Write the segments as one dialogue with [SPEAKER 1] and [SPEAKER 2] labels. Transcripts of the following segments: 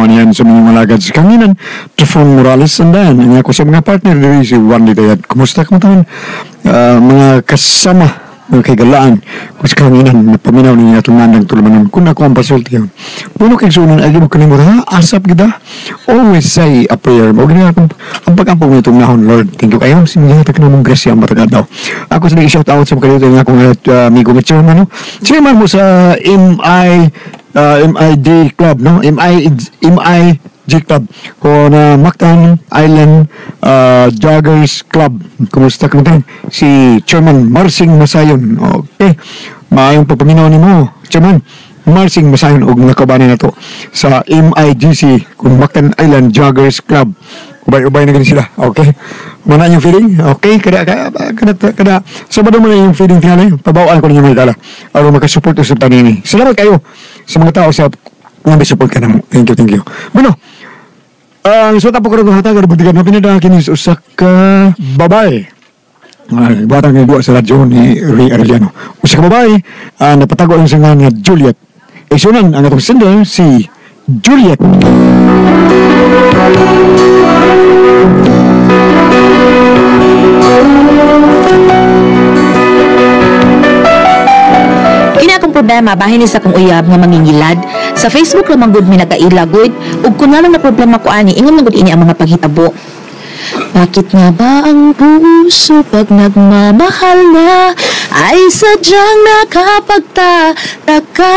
[SPEAKER 1] Yan sa mga malagad sa kanginan, Trifon Morales Sandayan. Ang ako sa mga partner diri si Juan Litayat. Kumusta ka mga mga kasama, mga kagalaan, kung sa kanginan, napaminaw niya itong nandang tulumanon. Kung ako ang pasulti yun. Puno kay sunan, ay mo kanimura, ha? Asap kita. Always say a prayer. Huwag na akong, ang pag-ampong itong nahon, Lord. Thank you kayo. Sinigyan ka namang grasya ang matagad daw. Ako sa nag-shout out sa mga kalito ng akong amigo na chairman, no? Chairman mo sa MID Club, no? MIG Club ko na Mactan Island Joggers Club. Kumusta ka natin? Si Chairman Marsing Masayon. Okay. Maayong pagpaminaw ni mo, Chairman Marsing Masayon, og nakabanin na to sa MIGC kung Mactan Island Joggers Club. Ubay-ubay na ganun sila. Okay. Mana yung feeling? Okay. Kada sabado mo na yung feeling tinala. Pabawaan ko na yung mga dala. Araw makasupport sa panini. Salamat kayo sa mga tao sa mga support ka na mo. Thank you. Bueno, ang suta po ko rin hatag, budigan na pinadakinis usak ka babae. Batang nga duwa sa radyo ni Ray Arellano. Usak ka babae, napatago ang singa nga Juliet. Sunan ang atong sender, si Juliet.
[SPEAKER 2] Kina akong problema, bahin sa akong uyab nga mangingilad. Sa Facebook lamang gud mi nagailagod, ug kun lang na problema ko ani, ingon lang gud ini ang mga paghitabo. Bakit nga ba ang puso pag nagmamahal na ay sadyang nakapagtataka?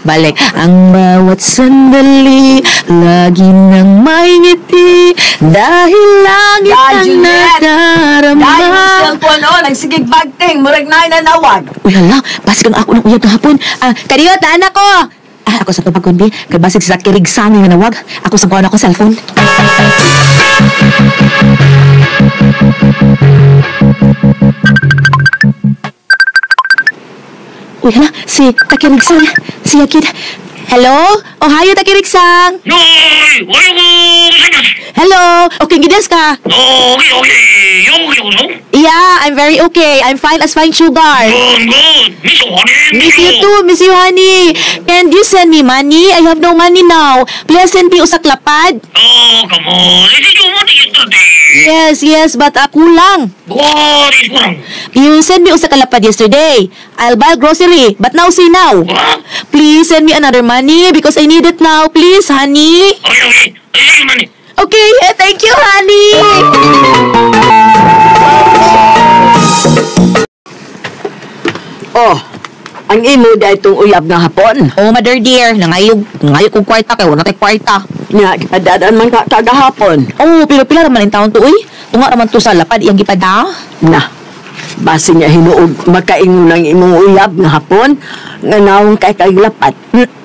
[SPEAKER 2] Balik, ang bawat sandali lagi nang may ngiti dahil langit ang nadarama.
[SPEAKER 3] Dahil cellphone nagsigig bagting, murag na nanawag.
[SPEAKER 2] Uy, hala, basig ang ako ng uyab ng hapon. Kadiyo, taan ako! Ako sa pagkundi, kay basig sa kirigsang nga nawag. Ako sa kuha na akong cellphone. Uy, hala, si Takirigsang. Si Yakid. Hello? Ohayo, Takirigsang.
[SPEAKER 4] Noy! Wayo ko!
[SPEAKER 2] Hello? Okay, gides ka?
[SPEAKER 4] Okay. Yung no?
[SPEAKER 2] Yeah, I'm very okay. I'm fine as fine sugar.
[SPEAKER 4] Good. Miss you, honey.
[SPEAKER 2] Miss you too, miss you, honey. Can you send me money? I have no money now. Please send me usak lapad.
[SPEAKER 4] Oh, come on. Hindi yung money yesterday.
[SPEAKER 2] Yes, but kulang.
[SPEAKER 4] What is wrong?
[SPEAKER 2] You send me usak lapad yesterday. I'll buy grocery, but now see now.
[SPEAKER 4] What?
[SPEAKER 2] Please send me another money because I need it now. Please, honey.
[SPEAKER 4] Okay. Ayun yung money.
[SPEAKER 2] Okay, thank you, honey.
[SPEAKER 3] Oh, ang imo da itong uyab nga hapon.
[SPEAKER 2] Oh, mother dear, nangayog kong kwarta kay wala tay kwarta.
[SPEAKER 3] Nga, ipadadaan man ka kagahapon.
[SPEAKER 2] Oh, pila raman ang taon to, uy. Tunga raman to sa lapad, iyang gipada.
[SPEAKER 3] Na, base niya hinuog makaingon ng imong uyab nga hapon, nga naong kay kaglapat.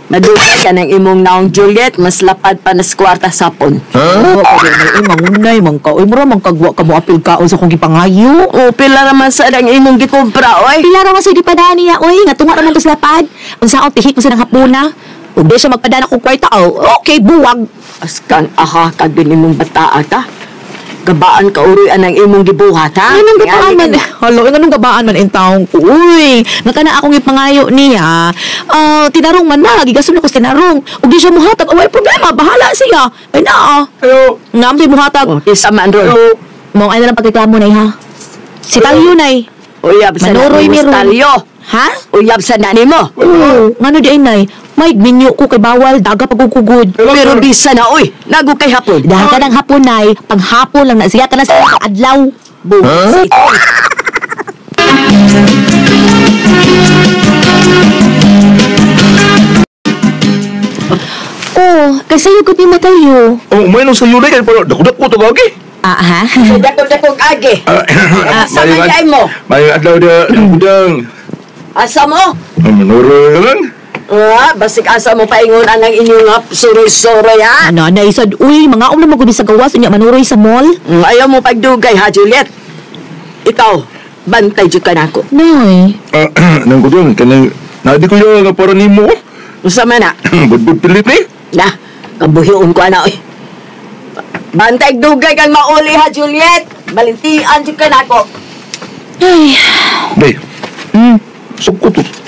[SPEAKER 3] Nadugay ka ng imong naong Juliet, mas lapad pa na sa kwarta sapon.
[SPEAKER 2] Oh, kaya na mangunay, mangka. Uy, mura mangkagwa ka mo apil kaon sa kong gipangayo.
[SPEAKER 3] O, pila naman sa ang imong gikumpra, oy.
[SPEAKER 2] Pila raman sa gipada niya, uy. Nga tunga raman to sa lapad. Unsa akong tihik mo sa nang hapuna. Ug di siya magpadana kong kwarta, oh. Okay, buwag.
[SPEAKER 3] Askan aha ka din imong bataa ka. Gabaan ka uruan ang imong gibuhat, ha?
[SPEAKER 2] Anong gabaan man? Halo, anong gabaan man in taong ko? Uy, nakana akong ipangayo niya. Tinarong man na. Gigasun ako sa tinarong. Ug di siya muhatag. Away problema. Bahala siya. Ay na,
[SPEAKER 1] Hello.
[SPEAKER 2] Nampi muhatag.
[SPEAKER 3] O, isa man ron.
[SPEAKER 2] Mong ay na lang pagreklamo na, ha? Si Talyo na,
[SPEAKER 3] Uyab sa
[SPEAKER 2] Manuroy
[SPEAKER 3] nani
[SPEAKER 2] ni
[SPEAKER 3] mo,
[SPEAKER 2] Ron.
[SPEAKER 3] Talyo.
[SPEAKER 2] Ha?
[SPEAKER 3] Uyab sa nani mo.
[SPEAKER 2] Oo. Ngano di ay, nay? May minyo ko kay bawal. Daga pagkukugod.
[SPEAKER 3] Pero di sana, uy. Nago kay hapon.
[SPEAKER 2] Dahil ka ng hapon, nay. Paghapon lang na siya ka na sa adlaw.
[SPEAKER 3] Busit.
[SPEAKER 2] Oh, kasi yung ni Matayo.
[SPEAKER 1] Oh, may nang sayo na kaya pala dakudak-ko to gagi.
[SPEAKER 2] Ha?
[SPEAKER 3] Dako-dakog agi. Asa man yay mo?
[SPEAKER 1] May adlaw da udang.
[SPEAKER 3] Asa mo?
[SPEAKER 1] Manuro lang.
[SPEAKER 3] Basig asa mo paingon ang inyong suroy-suroy, ha?
[SPEAKER 2] Ano, naisad, uy, mga na magudi sa gawas, unya manuroy sa mall.
[SPEAKER 3] Ayaw mo pagdugay, ha, Juliet? Ikaw, bantay dyan ka na ako.
[SPEAKER 2] Nay.
[SPEAKER 1] Nang ko doon, kanang nadi ko yung nga para nimo.
[SPEAKER 3] Usa man na.
[SPEAKER 1] Budbud pilit ni.
[SPEAKER 3] Na, kabuhiun ko na, oy. Bantay dugay kang mauli, ha, Juliet? Balintian dyan ka na ako.
[SPEAKER 2] Ay.
[SPEAKER 1] Bay.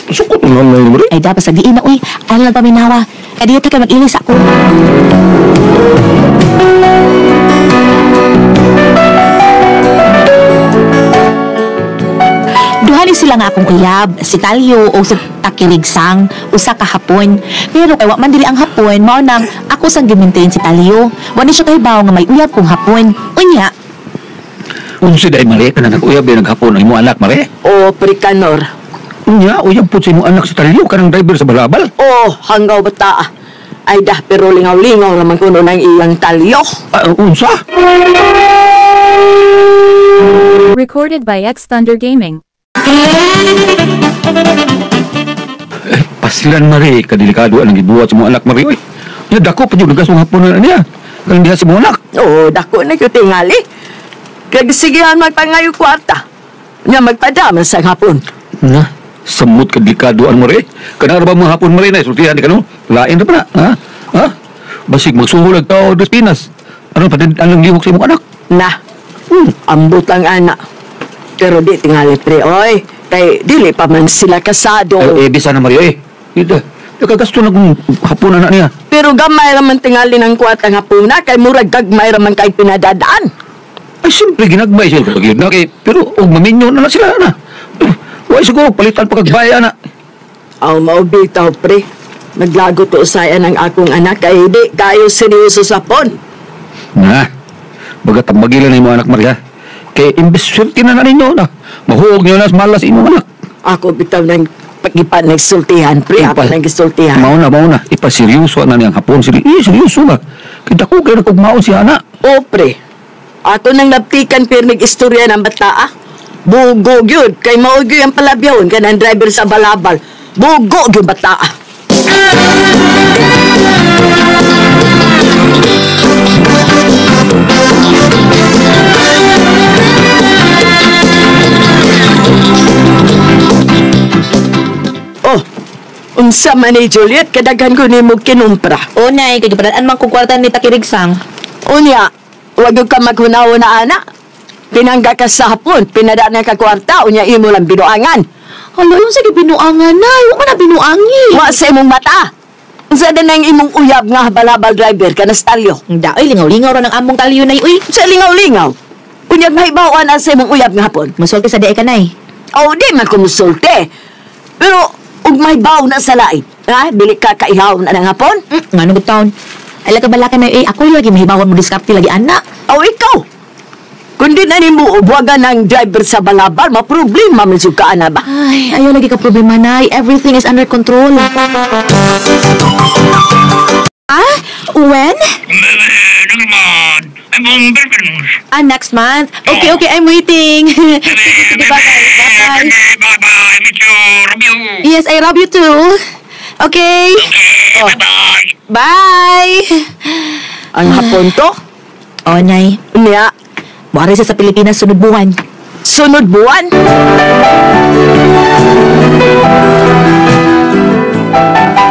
[SPEAKER 1] Sukot naman na yun,
[SPEAKER 2] Ay, dapat sa diin na, uy. Ano lang paminawa. Kadiyo ta kay mag-ilis ako. Duhani sila nga akong uyab, si Talyo o si Takirigsang, usa ka hapon. Pero kay wa man dili ang hapon, mao nang ako sang gimintain si Talyo. Wani siya kahibaw nga may uyab kong hapon. Unya,
[SPEAKER 5] Unsi day mali ka na nag-uyab din naghapon ang imo anak mali.
[SPEAKER 3] O, Prikanor.
[SPEAKER 5] Unya, uyab po sa imo anak sa Talyo kanang driver sa balabal.
[SPEAKER 3] O, hanggaw bata. Ay dah, pero lingaw-lingaw naman kuno ng iyang talyo.
[SPEAKER 5] Unsa?
[SPEAKER 6] Recorded by X Thunder Gaming.
[SPEAKER 5] Pasilan mari kadelikado ang gibuhat sa imo anak mari oy. Ya dako pa jud gas hapon na niya. Kanang diha sa imo anak.
[SPEAKER 3] O, dako na yung tingali. Kagsigihan magpangayo kwarta. Nga magpadama sa hapon.
[SPEAKER 5] Na, samot kadelikado ang mari. Kanang ba mga hapon mari na sultihan di kano? Lain ra pa na, ha? Ha? Basig magsuhulag tao dos Pinas. Ano pa din ang lihok sa imo anak?
[SPEAKER 3] Na, ambot ang anak. Pero di tingali pre, oy. Kay dili pa man sila kasado.
[SPEAKER 5] Bisa na mari oy. Ida. Nakagasto na kung hapon na niya.
[SPEAKER 3] Pero gamay raman tingali ng kwarta nga puna. Kay murag gagmay raman kay pinadadaan.
[SPEAKER 5] Ay, siyempre, ginagbay sila kapag yun na kay, pero, maminyo na sila na. Huwag siguro, palitan pa kagbaya na.
[SPEAKER 3] Aw, maubitaw, pre. Naglago to usayan ang akong anak, kay di kayo seryoso sa pon.
[SPEAKER 5] Na, bagat ang magilan na yung mga anak Maria. Kay, imbes swerte na ninyo na. Mahuog nyo na malas inyong anak.
[SPEAKER 3] Ako bitaw ng pagipan nagsultihan, pre. Ako nagsultihan.
[SPEAKER 5] Mauna. Ipaseryoso na niyang hapon. Seryoso ba? Kita ko kayo nagkugmaon si anak.
[SPEAKER 3] O, pre. Ako nang naptikan pero nag-istorya ng bata, Bugo yun. Kay maugyo yung palabyaw. Kanang driver sa balabal. Bugo yun bata. Oh, unsa man ni Juliet, kadaghan ko ni mo kinumpra.
[SPEAKER 2] o nay, kay gipadaan man kong kwarta ni Takirigsang.
[SPEAKER 3] Unya, wag ka maghunaw na ana. Pinangga ka sa hapon, pinadaan na ka kwarta, unya imo lang binuangan.
[SPEAKER 2] Hala, yung sige binuangan na. Huwag mo na binuangi.
[SPEAKER 3] Wa sa imong mata. Sa nang imong uyab nga balabal driver ka na stalyo.
[SPEAKER 2] Hindi, ay, lingaw-lingaw ra ng among talyo na uy.
[SPEAKER 3] Sa lingaw-lingaw. Unya mahibawan na sa imong uyab nga hapon.
[SPEAKER 2] Masulti sa di ka nay.
[SPEAKER 3] O di man kumusulte. Pero, ug mahibaw na sa lain. Ha? Dili ka kaihaw na ng hapon?
[SPEAKER 2] Nga nung taon. Ay, lagabala ka na ako lagi mahibawan mo diskapti lagi anak.
[SPEAKER 3] O ikaw. Kundi na ni mo ubuwagan ng driver sa balabal, maproblema man siyang kaana ba?
[SPEAKER 2] Ay, ayaw lagi ka problema nay. Everything is under control. Ah? When?
[SPEAKER 4] Naman. I'm on Belgians.
[SPEAKER 2] Next month. Okay, I'm waiting. Sige, bye-bye.
[SPEAKER 4] Bye-bye. Meet you. Love you.
[SPEAKER 2] Yes, I love you too. Okay.
[SPEAKER 4] Okay, bye-bye.
[SPEAKER 2] Bye.
[SPEAKER 3] Ang hapon to?
[SPEAKER 2] Oh, nay.
[SPEAKER 3] Niya,
[SPEAKER 2] Buwari sa Pilipinas sunod buwan.
[SPEAKER 3] sunod buwan.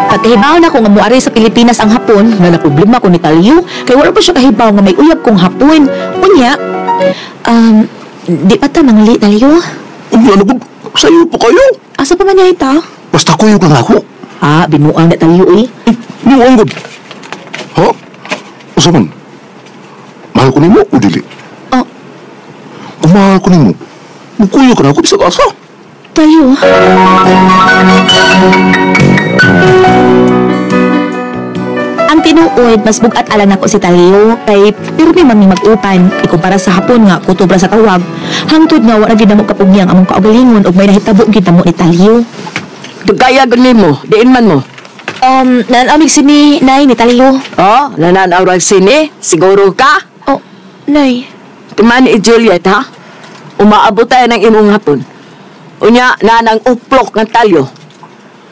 [SPEAKER 2] Pagkahibaw na ko nga muari sa Pilipinas ang hapon, na problema ko ni Talyo, kay wala pa siya kahibaw nga may uyab kong hapon. Unya, di pa ta mangli, Talyo?
[SPEAKER 7] Ano ko? Sa'yo po kayo.
[SPEAKER 2] Asa pa man niya ita?
[SPEAKER 7] Basta kuyo ka nga ako.
[SPEAKER 2] Binuang na Talyo eh.
[SPEAKER 7] Niwang gud. Ha? Usa man? Mahal ko nimo o dili?
[SPEAKER 2] Oh,
[SPEAKER 7] Kung mahal ko nimo, mukuyo ka na ako bisag asa.
[SPEAKER 2] Talyo. Ang tinuod, mas bugat alang ako si Talyo, kay pirmi man mi mag-upan, ikumpara sa hapon nga, kutubra sa tawag. Hangtod nga, wala gid namo kapugyang among kaugalingon, ug may nahitabo gid namo ni Talyo.
[SPEAKER 3] Pagkaya ganin mo, diin man mo.
[SPEAKER 2] Nanamig sini, Nay, ni Talyo.
[SPEAKER 3] Oh, nananawag sini, siguro ka.
[SPEAKER 2] Oh, Nay.
[SPEAKER 3] Tuman ni Juliet, ha? Umaabot tayo ng imong hapon. Unya, nanang uplok ng talyo.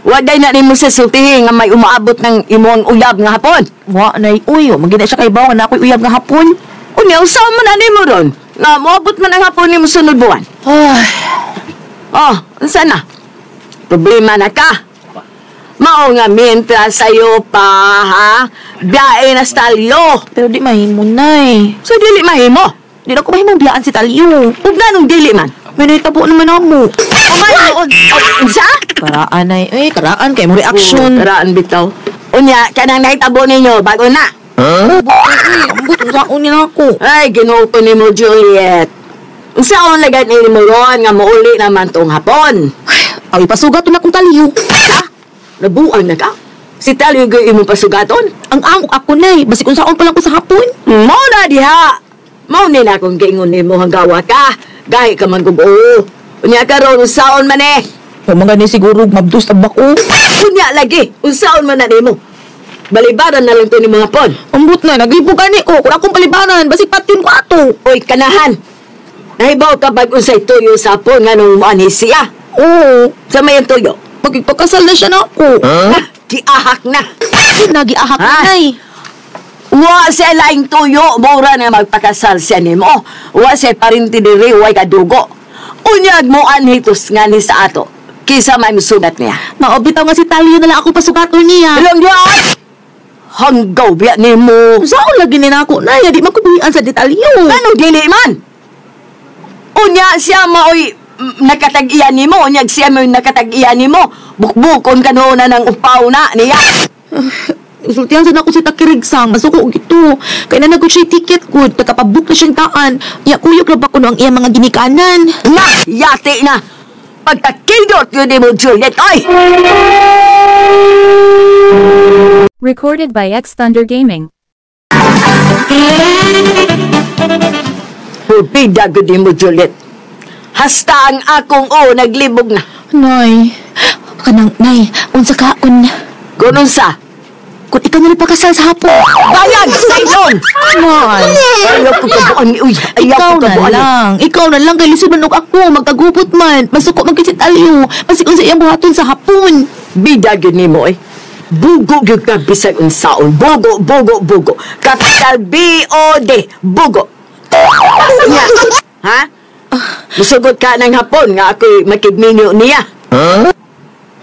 [SPEAKER 3] Waday na nimo sa sultihi nga may umaabot ng imong uyab nga hapon.
[SPEAKER 2] Wa, Nay, uy, magina siya kay bawa na ako'y uyab nga hapon.
[SPEAKER 3] Unya, usaw mo na nimo ron. Nga, moabot man ang hapon nimo sunod buwan.
[SPEAKER 2] Ay,
[SPEAKER 3] Oh, unsa na? Problema na ka. Mao nga mintra sa'yo pa, ha? Biyae na sa talyo.
[SPEAKER 2] pero di mahimo, Nay.
[SPEAKER 3] So, dili mahimo.
[SPEAKER 2] Di na ko mahimong biyaan si Talyo.
[SPEAKER 3] Ug ganong dili man.
[SPEAKER 2] May nahitabo naman ako.
[SPEAKER 3] Umay noon. Unsa?
[SPEAKER 2] Karaan, Nay. Karaan, kay mo reaction.
[SPEAKER 3] Karaan bitaw. O Unya, kanang nahitabo ninyo, bago na.
[SPEAKER 2] Ambot, usaon niya ako.
[SPEAKER 3] Ay, ginuko ni mo, Juliet. Saan lagad ni mo ron nga mauli naman tong hapon?
[SPEAKER 2] Ay, pasugat na akong taliyo.
[SPEAKER 3] Ha? Nabuang na ka? Si Talio gay imong pasugaton?
[SPEAKER 2] Ang amok ako na basi kung saan pa lang ko sa hapon.
[SPEAKER 3] Mao na diha. Mao ni na kung giingon nimo hanggawa ka. Gahi ka man gubo. Unya karon unsaon man eh?
[SPEAKER 2] Yung mga ni siguro mabdus tabak ko.
[SPEAKER 3] Unya lagi, unsaon man na nimo? Balibaran na lang to ni mga pon.
[SPEAKER 2] Ambot na, nag-ibog gani ko. Kung akong palibanan, basi patin ko ato.
[SPEAKER 3] Oy, kanahan. Nahibaw ka bag unsay tuyo sa pon nga nung ani siya.
[SPEAKER 2] Oo,
[SPEAKER 3] Sa may tuyo.
[SPEAKER 2] magpagkasal na siya na ako.
[SPEAKER 3] Giahak na.
[SPEAKER 2] Nagiahak
[SPEAKER 3] Ha?
[SPEAKER 2] na
[SPEAKER 3] Wa sa laing tuyo, mura na magpakasal siya nimo. Wa sa parinti diri, way kadugo. Unyag mo anhitos nga ni sa ato. Kisa may musugat niya.
[SPEAKER 2] Maobitaw nga si Talio na lang ako pasugaton niya.
[SPEAKER 3] Alam niya! Hanggaw biya ni mo.
[SPEAKER 2] Saan lagi nila ako na? Di makubuhian sa detalyo.
[SPEAKER 3] Anong dili man? Unya siya maoy nakatag-iyan ni mo. Unyag siya maoy nakatag-iyan ni mo. Bukbukon ka noon na ng upaw na niya.
[SPEAKER 2] Sultihan sa ako si Takirigsang. Masuko ito. Kaya na nagod siya ticket ko. Pagkapabook na siyang taan. Ya kuyog na ba ko ang iyang mga ginikanan?
[SPEAKER 3] Na! Yati na! Pagkakindot yun ni mo, Juliet. Ay!
[SPEAKER 6] Recorded by X Thunder Gaming.
[SPEAKER 3] Pupida ko din mo, Juliet. Hasta ang akong naglibog na.
[SPEAKER 2] Nay. Kanang, Nay. Unsa kaon.
[SPEAKER 3] Ganun sa.
[SPEAKER 2] Kung ikaw na pakasal sa hapon.
[SPEAKER 3] Bayag! Sa ilong!
[SPEAKER 2] Nay.
[SPEAKER 3] Ayaw ko kabuan ni Uy. Ayaw
[SPEAKER 2] Ikaw
[SPEAKER 3] ko
[SPEAKER 2] na
[SPEAKER 3] kabuan ni.
[SPEAKER 2] lang. Ikaw na lang. Kaya lisunan ako. Magkagupot man. Masuko magkisit aliyo. Masikon sa iyang buhaton sa hapon.
[SPEAKER 3] Bida yun ni mo, eh. Bugo yun ka bisag unsaon. Bugo, bugo, bugo. Capital B-O-D. Bugo. Nya. Ha? Musugot ka ng hapon nga ako'y makigminyo niya.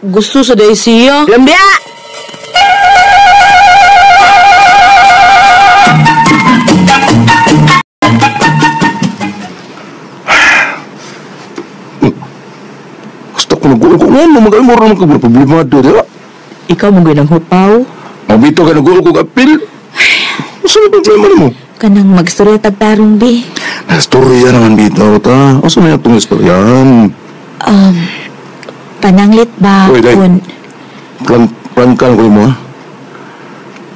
[SPEAKER 2] Gusto sa Daisy.
[SPEAKER 3] Alam niya!
[SPEAKER 7] Basta ko nag-uul ko. Ano, mag-almor naman ka. Problema doon, di ba?
[SPEAKER 2] Ikaw mo ganang hupaw.
[SPEAKER 7] Mabito ka nag-uul ko apil. Ano na problema mo?
[SPEAKER 2] Kanang magstorya tagtarong, be.
[SPEAKER 7] Nastorya naman bitaw ta. Asa na itong istoryan?
[SPEAKER 2] Pananglit ba?
[SPEAKER 7] Uy, Day. Prangkan ko mo, ha?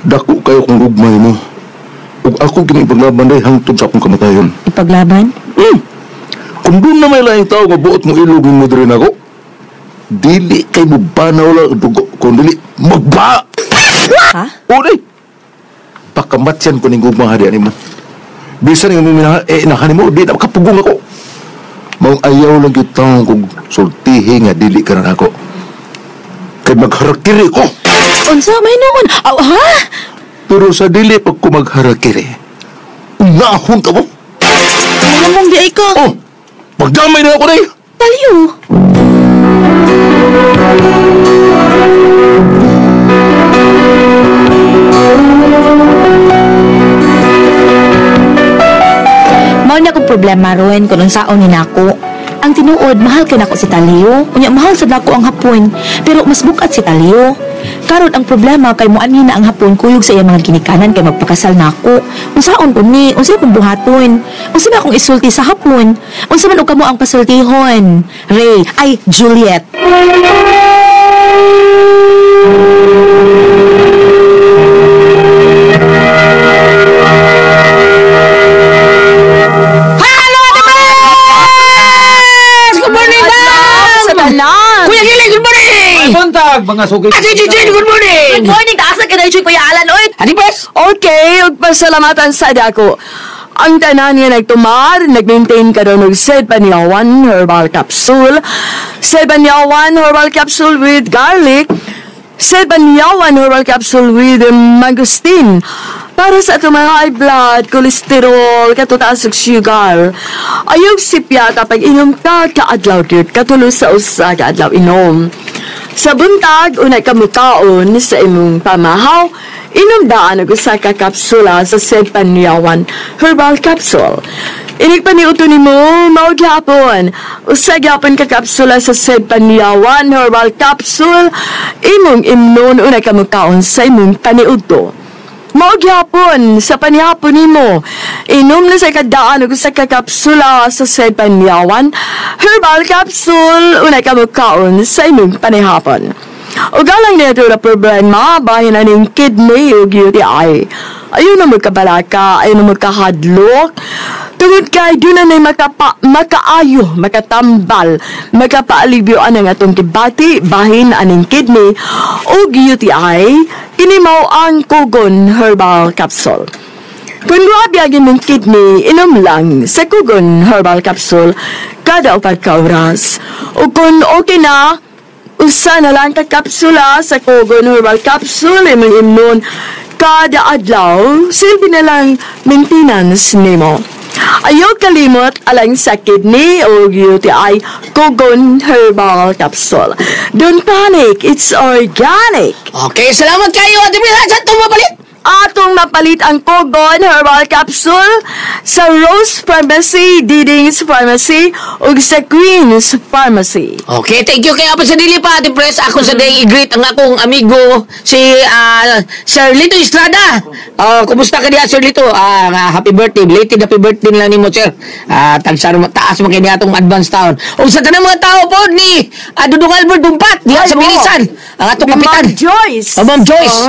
[SPEAKER 7] Dako kayo kung rugmay mo. Ug ako ginipaglaban day hangtod sa akong kamatayon.
[SPEAKER 2] Ipaglaban?
[SPEAKER 7] Kung doon na may laing tao nga buot mo ilog mo rin ako, dili kay mo banaw lang dugo. Kung dili, magba!
[SPEAKER 2] Ha?
[SPEAKER 7] O day! Pakamatyan ko ning gugmang harian mo. Bisa nga may inahan mo, di na makapugong ako. Maong ayaw lang kitang kung sultihi nga dili ka na ako. Kay magharakiri ko.
[SPEAKER 2] Unsa may noon? Aw, ha?
[SPEAKER 7] Pero sa dili pag ko magharakiri, unahon ka mo.
[SPEAKER 2] Ano mong di ka?
[SPEAKER 7] Oh, magdamay na ako na eh.
[SPEAKER 2] Taliyo. Mao na akong problema ron kung saon ni nako. Ang tinuod, mahal ka nako si Talio. Unya mahal sa dako ang hapon, pero mas bukat si Talio. Karon ang problema kay muanhi na ang hapon kuyog sa iyang mga ginikanan kay magpakasal nako. Unsaon ko ni? Unsa akong buhaton? Unsa ba akong isulti sa hapon? Unsa man og kamo ang pasultihon? Ray, ay Juliet.
[SPEAKER 3] Kuya Gili, good morning!
[SPEAKER 5] Buntag, mga sugid.
[SPEAKER 3] Good morning!
[SPEAKER 2] Good morning, taasa ka na Kuya Alan, oy.
[SPEAKER 5] Ani bes?
[SPEAKER 3] Okay, ugpasalamatan sa dako. Ang tanan niya nagtumar, nag-maintain ka doon ng Sedbanyawan Herbal Capsule. Sedbanyawan Herbal Capsule with garlic. Sedbanyawan Herbal Capsule with mangosteen. Para sa itong mga high blood, kolesterol, katutaas ng sugar. Ayog sipya kapag inom ka, kaadlaw gyud katulos sa usa kaadlaw inom. Sa buntag, unay kamukaon sa imong pamahaw, inom daan og usa ka kapsula sa Sedbanyawan Herbal Capsule. Inig pa ni uto ni mo, maugyapon. Usagyapon ka kapsula sa Sed Panyawan Herbal Capsule. Imong imnon unay ka magkaon sa imong paniudto. Maugyapon sa panihapon ni mo. Inom na sa kadaan o sa kakapsula sa Sed Panyawan Herbal Capsule. Unay ka magkaon sa imong panihapon. O galang nito na problema, bahin na ning kidney o UTI. Ayun na magkabalaka, ayun na magkahadlok. Tungod kay doon na makaayo, makatambal, makapaalibyo ang atong kibati, bahin aning kidney o UTI, kinimaw ang Kugon Herbal Capsule. Kung grabe ang imong kidney, inom lang sa Kugon Herbal Capsule kada 4 oras. O kung okay na, usa na lang ka kapsula sa Kugon Herbal Capsule, imong imnon kada adlaw, silbi na lang maintenance nimo. Ayaw kalimot alang sa kidney o UTI, Kugon Herbal Capsule. Don't panic, it's organic.
[SPEAKER 8] Okay, salamat kayo, Ate Mila. Saan ito mapalit?
[SPEAKER 3] Atong mapalit ang Kugon Herbal Capsule sa Rose Pharmacy, Diding's Pharmacy, ug sa Queen's Pharmacy.
[SPEAKER 8] Okay, thank you kayo pa sa dili pa, Ate Pres. Ako sa day i-greet ang akong amigo, si Sir Lito Estrada. Kumusta ka diya, Sir Lito? Happy birthday. Belated happy birthday lang ni mo, Sir. Taas mo kaya atong advance taon. O sa tanang mga tao po ni Dudong Albert Dumpat, diya sa Pilisan. Ang atong kapitan.
[SPEAKER 3] Ma'am Joyce.
[SPEAKER 8] Ma'am Joyce.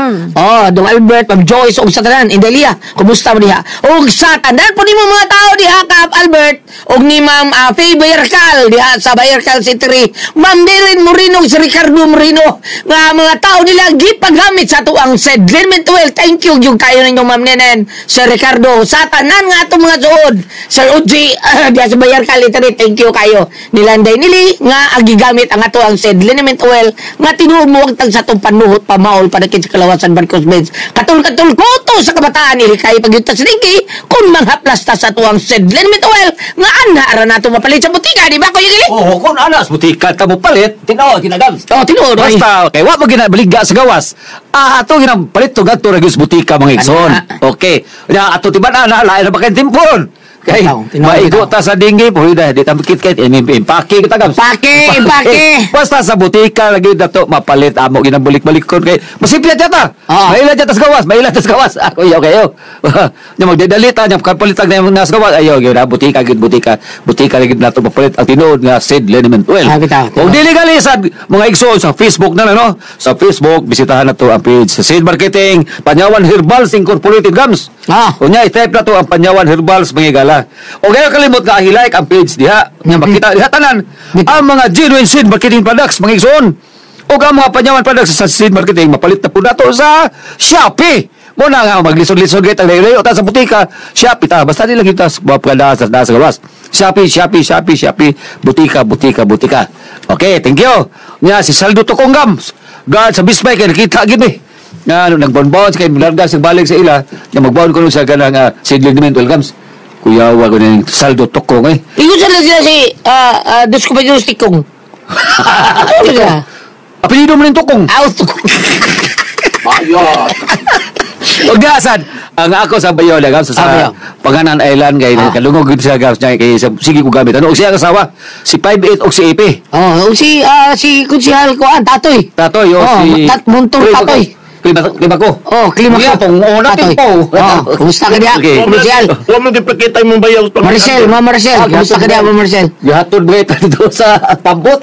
[SPEAKER 8] Dong Albert, Ma'am Joyce, og sa tanan, Indelia. Kumusta mo diha? Og sa tanan po ni mga tao diha, Kap Albert, og ni Ma'am Faye Bayarcal, diha sa Bayarcal City. Ma'am Darren Moreno, si Ricardo Moreno, nga mga tao nila gipaghamit sa tuang Sedliment Well. Thank you, yung kayo ninyo, Ma'am Nenen, Sir Ricardo. Sa tanan nga itong mga suod, Sir Uji, diha sa Bayarcal City, thank you kayo. Nilanday nili, nga agigamit ang ato ang Sedliment Well, nga tinuumuwag tag sa itong panuhot, pamaol, panakit sa Kalawasan, Barcos Benz. Katul-katul koto sa kabataan nili, kayo pagyutas ringi, kung manghaplas ta sa tuang Sedliment Well, nga anhaara na ito mapalit sa butika, di ba, Kuya Gili?
[SPEAKER 5] Oo, kung anas, butika ka mo palit, tinaw, kinagam.
[SPEAKER 8] Tinood, oy.
[SPEAKER 5] Basta, kay wa mo ginabaliga sa gawas. Ato ginapalit to gato ragis butika mga igsoon. Okay. Ato tiba na lain na ba kayong timpon? Kay, maigo ta sa dinggi, pwede di tambikit kahit impake kita gam.
[SPEAKER 8] Impake.
[SPEAKER 5] Basta sa butika lagi dato mapalit amo ginabalik-balikon kay masipya jata. Maila jata sa gawas, maila sa gawas. Ako yo kayo. Nya magdedalita nya kapalitag na sa gawas. Ayo gyud butika gid butika. Butika lagi nato mapalit ang tinuod nga Sedliment Well. Kung dili galisan mga igsoon sa Facebook na no. Sa Facebook bisitahan nato ang page sa Seed Marketing Panyawan Herbals Incorporated Gams. Unya i-type na to ang Panyawan Herbals mga gala. O kaya kalimot nga i-like ang page diha. Nga makita diha tanan ang mga genuine seed marketing products mga igsoon. O ang mga Panyawan products sa seed marketing mapalit na po nato sa Shopee. Muna nga maglisod-lisod gayt ang layo ta sa butika. Shopee ta basta nila kita sa nasa gawas. Shopee, butika. Okay, thank you. Nya si Saldo Tokongam. God sa Bisbay kay nakita gid ni. Nga nagbonbon kay milarga sa balik sa ila. Nya magbawon ko sa ganang Sedliment Well Gams. Kuya, wag ko na yung Saldo Tokong eh.
[SPEAKER 8] Iyon sila si Dos Tikong. Ano sila?
[SPEAKER 5] Apelido mo rin Tokong.
[SPEAKER 8] Tokong.
[SPEAKER 7] Ayun.
[SPEAKER 5] Huwag gasan. Ang ako sa Bayola, sa Panganan Island, kay kalungog sa gams niya, kay sige ko gamit. Ano, siya kasawa? Si 5'8" o si AP?
[SPEAKER 8] Si Kunsihal Kuan, Tatoy.
[SPEAKER 5] Tatoy, si...
[SPEAKER 8] Muntong Tatoy.
[SPEAKER 5] Klima ko.
[SPEAKER 8] Klima ko.
[SPEAKER 5] Natin po.
[SPEAKER 8] Kumusta ka diya? Kunsihal.
[SPEAKER 7] Huwag mo dipakita yung bayaw.
[SPEAKER 8] Ma'am Maricel. Kumusta ka diya, Ma'am Maricel?
[SPEAKER 5] Gihatod ba ito dito sa Pambot?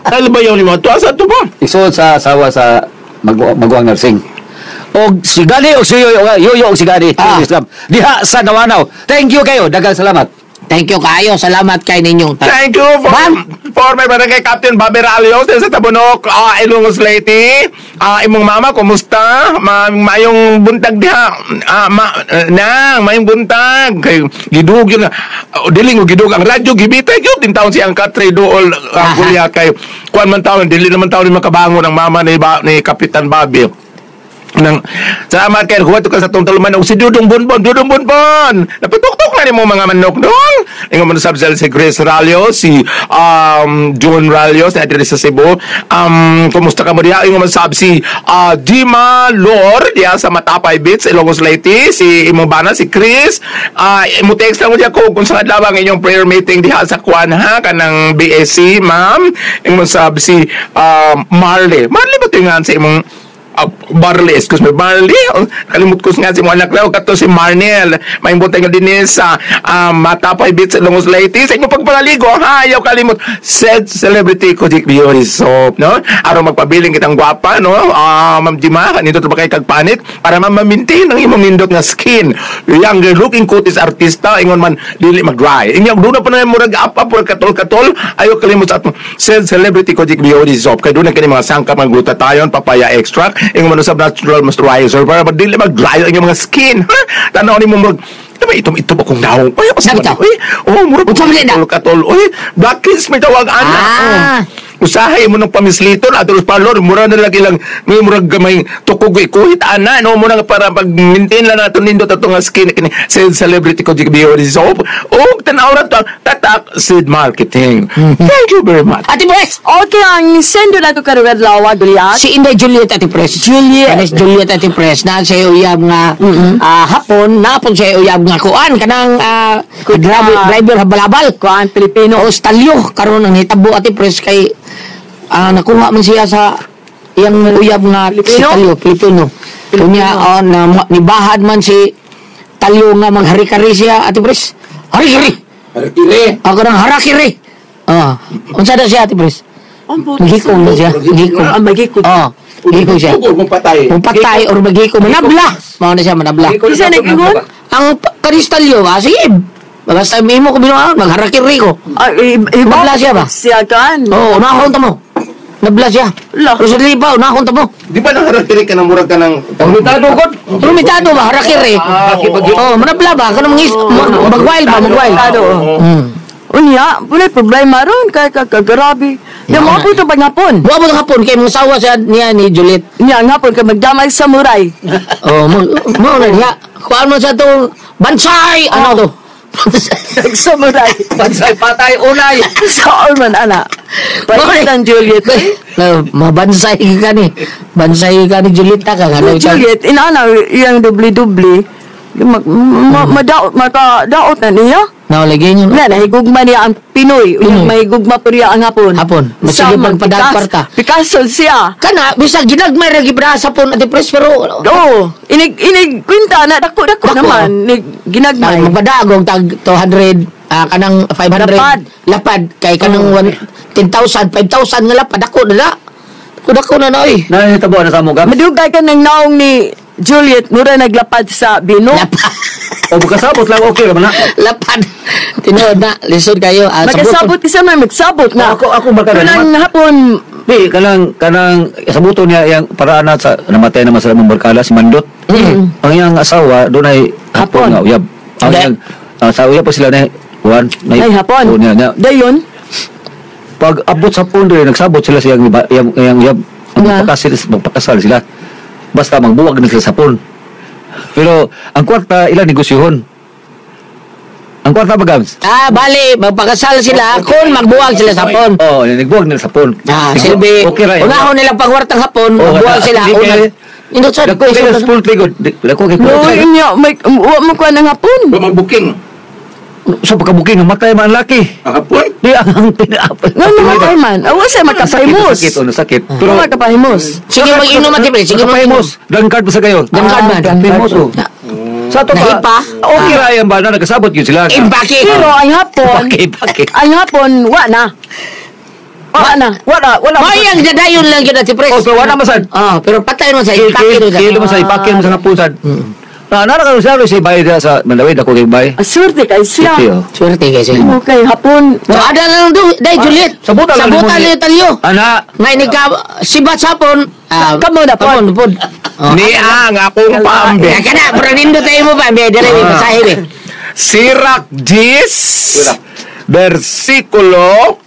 [SPEAKER 7] Ano bayaw ni mo? Asa ito ba?
[SPEAKER 5] Iso sa asawa sa Magwang Nursing. O si Gani o si Yoyo o si Gani. Diha sa Nawanaw. Thank you kayo. Dagang salamat.
[SPEAKER 8] Thank you kayo. Salamat kay ninyo.
[SPEAKER 7] Thank you for my barangay Captain Bobby Ralios sa Tabunok, Ilongos Leyte. Imong mama, kumusta? Mayong buntag diha. Mayong buntag. Kay gidug yun. Dili mo gidug ang radyo gibitay yun. Din taon siyang Katre Dool kulya kay kuan man taon dili naman taon ni makabangon ang mama ni Kapitan Bobby. Nang salamat kay huwat ka sa tong taluman og si Dudong Bonbon napatuktok na ni mo mga manok dong ingon man sab si Grace Ralio si John Ralio sa adres sa Cebu kumusta ka mo diha ingon man sab si Dima Lord diha sa Matapay Beach Ilocos Leyte si imong bana si Chris imo text lang mo diha ko kung sa adlaw ang inyong prayer meeting diha sa Kuan ha kanang BSC ma'am ingon sab si Marley ba tingan sa imong Barley, excuse me, Barley. Kalimut ko nga si mo anak daw, kato si Marnel. May butay nga din sa Matapay Beach sa Longos Leyte. Sa inyo pagpalaligo, ha? Ayaw kalimut. Said celebrity Kojic Beauty Soap, no? Araw magpabiling kitang gwapa, no? Ma'am Jima, kanito ba kayo kagpanit? Para ma-maintain ang imong nindot nga skin. Younger looking cuties artista, ingon man, dili mag-dry. Inyong doon na pa na murag apa, purag katol-katol. Ayaw kalimut sa atong said celebrity Kojic Beauty Soap. Kaya doon na mga sangkap, mga glutathione, papaya extract, yung mga natural moisturizer para madili mag-dry ang mga skin. Ha? Tanaw ni mo diba ito akong naong. Ay,
[SPEAKER 8] sabi to?
[SPEAKER 7] Murag katol. Uy, black kids may tawag anak. Usahay mo ng pamisliton atos parlor mura na lagi lang may murag gamay tukog ikuhit ana no mo na para pag maintain lang nato nindot ato nga skin kini celebrity Kojic Beauty Soap tanaw ra to tatak Sid Marketing. Thank you very much.
[SPEAKER 8] Ate Pres.
[SPEAKER 3] Okay, ang sendo na to karuwet lawa, Goliath.
[SPEAKER 8] Si Inday Juliet Ate Pres. Juliet Ate Pres na sa uyab nga hapon napon sa uyab nga kuan kanang driver habalabal
[SPEAKER 3] Kuan Pilipino.
[SPEAKER 8] o stalyo karon ang hitabo Ate Pres kay nakuha man siya sa iyang uyab nga Pilipino. Kunya nibahad man si talyo nga maghari-kari siya Ate Pres. Hari-kari. Ako nang harakiri. Unsa daw siya Ate Pres? Magikong na siya. Magikong. Magikong siya. Mumpatay or magikong. Manabla. Mao na siya manabla.
[SPEAKER 3] Isa nag-ingon?
[SPEAKER 8] Ang karistalyo sige. Basta mo ko binuha magharakiri ko. Nabla siya ba?
[SPEAKER 3] Siya kan.
[SPEAKER 8] Unahon ta mo. Nabla siya. Pero sa libaw, unahon ta mo.
[SPEAKER 7] Di ba nakarakiri ka ng murag ka ng
[SPEAKER 5] Tumitado ko.
[SPEAKER 8] Tumitado ba harakiri? Manabla ba kanang magwild ba magwild.
[SPEAKER 3] Unya, wala problema ron kay kagarabi. Yung mga po ito paghapon.
[SPEAKER 8] Buwa mo ng hapon kay mong sawa siya niya ni Juliet.
[SPEAKER 3] Nga nga po kay magdamay samurai.
[SPEAKER 8] Mo na niya. Kuhaan mo sa itong bansay. Ano to?
[SPEAKER 3] Samurai.
[SPEAKER 5] Bansay patay unay.
[SPEAKER 3] Saan man, ana? Pahit ang Juliet.
[SPEAKER 8] Mabansay ka ni. Bansay ka ni Juliet ka.
[SPEAKER 3] Juliet, inaana yung dubli-dubli. Makadaot na niya.
[SPEAKER 8] Lagi nyo.
[SPEAKER 3] Nahigugma niya ang Pinoy. Mahigugma po niya ang hapon.
[SPEAKER 8] Masige pagpadagpar ka.
[SPEAKER 3] Picasso siya.
[SPEAKER 8] Kana, bisa ginagmay rin gibrasa po Ate Pres, pero...
[SPEAKER 3] Oo. Inig kwinta na, dako naman. Ginagmay.
[SPEAKER 8] Magpadagong tag 200, kanang 500. Lapad. Kay kanang 10,000, 5,000 nga lapad. Dako na. Dako na na eh.
[SPEAKER 5] Nanitabo na sa mo gam.
[SPEAKER 3] Madugay ka ng naong ni Juliet, mura naglapad sa Bino.
[SPEAKER 5] O bukasabot lang okay ra man na.
[SPEAKER 8] Lapad. Tinood na, lisod kayo.
[SPEAKER 3] Magsabot kasi man, magsabot na.
[SPEAKER 5] Ako baka
[SPEAKER 3] kanang hapon.
[SPEAKER 5] Di, kanang sabuto niya yung paraan na sa namatay naman sa lamang barkala si Mandot. Ang iyang asawa doon ay hapon nga uyab. Ang iyang sa uyab pa sila na Juan.
[SPEAKER 3] Ay hapon. Dayon.
[SPEAKER 5] Pag abot sa hapon rin nagsabot sila sa yang uyab. Magpakasal sila. Basta magbuwag na sila sa hapon. Pero ang kwarta ilang negosyohon. Ang kwarta ba Gams?
[SPEAKER 8] Bali, magpakasal sila kung magbuwag sila sa hapon.
[SPEAKER 5] Nagbuwag nila sa hapon.
[SPEAKER 8] Silbi,
[SPEAKER 5] okay ra.
[SPEAKER 8] unahon nilang pagwartang hapon, magbuwag sila. Indot sa
[SPEAKER 5] dako kay full trigod. Dako kay
[SPEAKER 3] No, inyo, wa mo kuha ng hapon.
[SPEAKER 7] mag-booking
[SPEAKER 5] so pagka-booking matay man laki.
[SPEAKER 7] hapon
[SPEAKER 5] Di ang pinapay.
[SPEAKER 3] No, matay man. Awa sa makapahimos.
[SPEAKER 5] Sakit.
[SPEAKER 3] Pero makapahimos.
[SPEAKER 8] Sige, mag-inom Ate Pres. Sige,
[SPEAKER 5] Makapahimos. Gangkard pa sa kayo.
[SPEAKER 8] Gangkard man.
[SPEAKER 5] Gangkard mo. Sa to
[SPEAKER 8] Nahipa?
[SPEAKER 5] pa. Okay ra yan ba na nagkasabot yun sila.
[SPEAKER 8] Impake.
[SPEAKER 3] Pero ang hapon, wa na. Wala.
[SPEAKER 8] Mayang dadayon lang yun Ate Pres.
[SPEAKER 5] So wala masad.
[SPEAKER 8] Pero patay mo sa impake.
[SPEAKER 5] Kilo mo sa ipake mo sa napusad. Nara ka sa si bay sa Manawid ako kay bay.
[SPEAKER 3] Aswerte kay siya.
[SPEAKER 8] Swerte kayo siya.
[SPEAKER 3] Okay, hapon.
[SPEAKER 8] So, ada na lang doon. Day, Juliet.
[SPEAKER 5] Sabutan lang
[SPEAKER 8] niyo talyo.
[SPEAKER 5] Ana.
[SPEAKER 8] Ngayon, sibat sapon.
[SPEAKER 3] Kamo na po.
[SPEAKER 8] Pon.
[SPEAKER 7] ni ang akong paambe
[SPEAKER 8] Kaya na, pranindo tayo mo pa. Dere, masahe, be.
[SPEAKER 7] Sirach 10 versikulo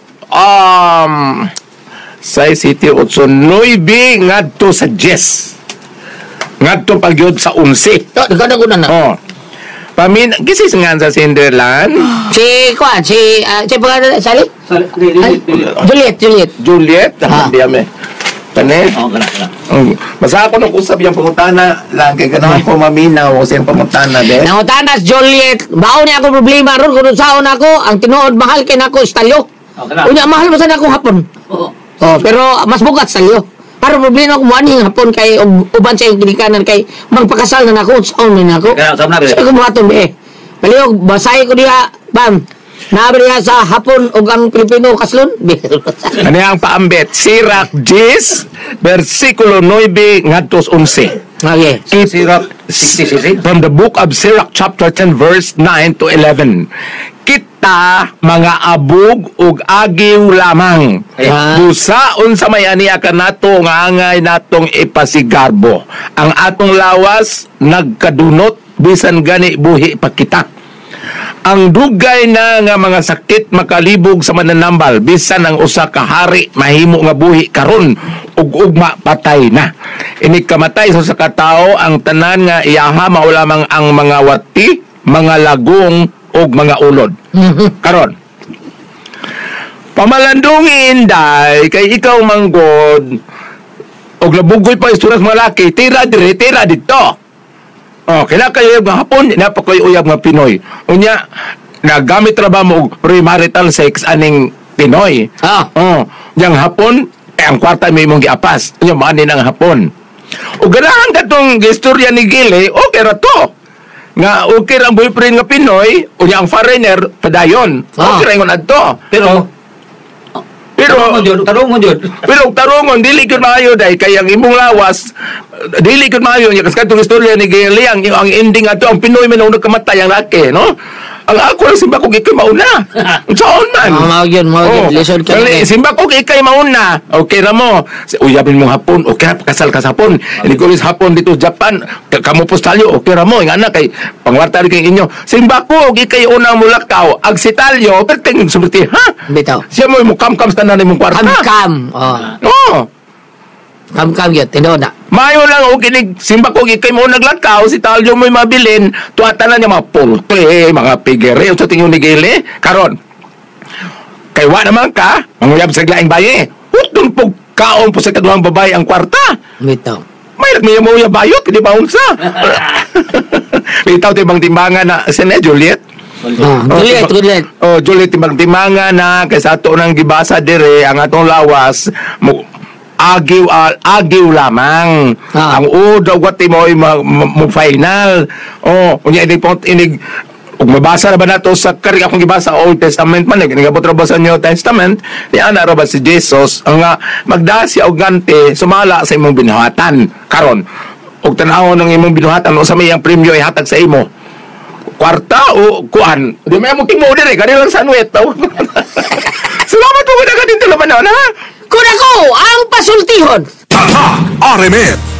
[SPEAKER 7] sa City 8 9 ngadto sa 10
[SPEAKER 9] Ngadto pagyod sa 11.
[SPEAKER 8] Daghan ko na.
[SPEAKER 9] Oh. Kisis nga sa Cinderland.
[SPEAKER 8] Si pangalan, Sally? Juliet.
[SPEAKER 9] Juliet, diyame. Kani? Basta ako nung usap yung pangutana lang kay ganahan ko maminaw o siyang pangutana de.
[SPEAKER 8] Nangutana si Juliet, baon niya ako problema ron kung saan ako, ang tinuod mahal kay nako istalyo. Unya mahal ba sa nako hapon? Pero mas bugat istalyo. Para problema ko muaning hapon kay uban sa ginikanan kay magpakasal na nako sa na nako. Sa ko maton Palihog basay ko diha, bam. Nabri sa hapon ug ang Pilipino kaslon.
[SPEAKER 9] Ano ang paambet? Sirach 10 versikulo 9 ngadto 11.
[SPEAKER 8] Okay.
[SPEAKER 9] Sirach 60 from the book of Sirach chapter 10 verse 9 to 11. Kita mga abog ug agiw lamang. Dusaon sa may aniya kanato nga angay natong ipasigarbo. Ang atong lawas nagkadunot bisan gani buhi pa kita. Ang dugay na nga mga sakit makalibog sa mananambal bisan ang usa ka hari mahimo nga buhi karon ug ugma patay na. Ini kamatay sa katao ang tanan nga iyaha mao lamang ang mga wati, mga lagong ug mga ulod. Karon pamalandungin day kay ikaw manggod og labugoy pa isturas mga laki, tira dire, tira dito. Kailan kayo yung hapon, napa kayo uyab nga Pinoy. Unya, nagamit ra ba mo premarital sex aning Pinoy? Yang hapon, ang kwarta may mong giapas. Unya, maanin ang hapon. O ganahan katong istorya ni Gile, okay ra to. Nga, okay ra ang boyfriend nga Pinoy, unya ang foreigner, padayon. Okay ra yung adto. Pero tarungon dili gyud maayo day kay ang imong lawas dili gyud maayo nya kas kadtong istorya ni Giliang ang ending ato ang Pinoy man ang nagkamatay ang laki no. Ang ako lang simba ko ikay mauna. Unsaon man?
[SPEAKER 8] Mao gyud lesson ka.
[SPEAKER 9] Simba ko ikay mauna. Okay ra mo. Uyabin mo hapon, okay ra kasal ka sa hapon. Ini ko hapon dito Japan, kamo postalyo, okay ra mo nga na kay pangwarta kay inyo. Simba ko ikay una mo lakaw, ag sitalyo, perting sumiti ha.
[SPEAKER 8] Bitaw.
[SPEAKER 9] Siya mo kam-kam tanan imong kwarta.
[SPEAKER 8] Kam. Kam gyud tindo na.
[SPEAKER 9] Mayo lang o kinig simba ko ikay mo naglakaw si talyo mo mabilin tuatan na niya mga pulpe mga pigere sa tingin ni Gile karon kay wa naman ka manguyab sa glaing baye utong pug kaon po sa kaduhang babae ang kwarta
[SPEAKER 8] bitaw
[SPEAKER 9] may mo ya bayot di ba unsa bitaw tibang timbangan na sine Juliet
[SPEAKER 8] Juliet.
[SPEAKER 9] Juliet timbang timbangan na kay sa ato nang gibasa dire ang atong lawas agiw lamang ang daw wati mo final unya inig ug mabasa na ba nato sa kari akong gibasa Old Testament man nagabot ra ba sa New Testament ni ana ra ba si Jesus ang magda si og gante sumala sa imong binuhatan karon ug tan-awon ng imong binuhatan o sa may ang premyo ihatag sa imo kwarta o kuan di may mo timo dire kanilang sanwet daw salamat po kada kadin laban na
[SPEAKER 8] Kun ako ang pasultihon.
[SPEAKER 10] RMN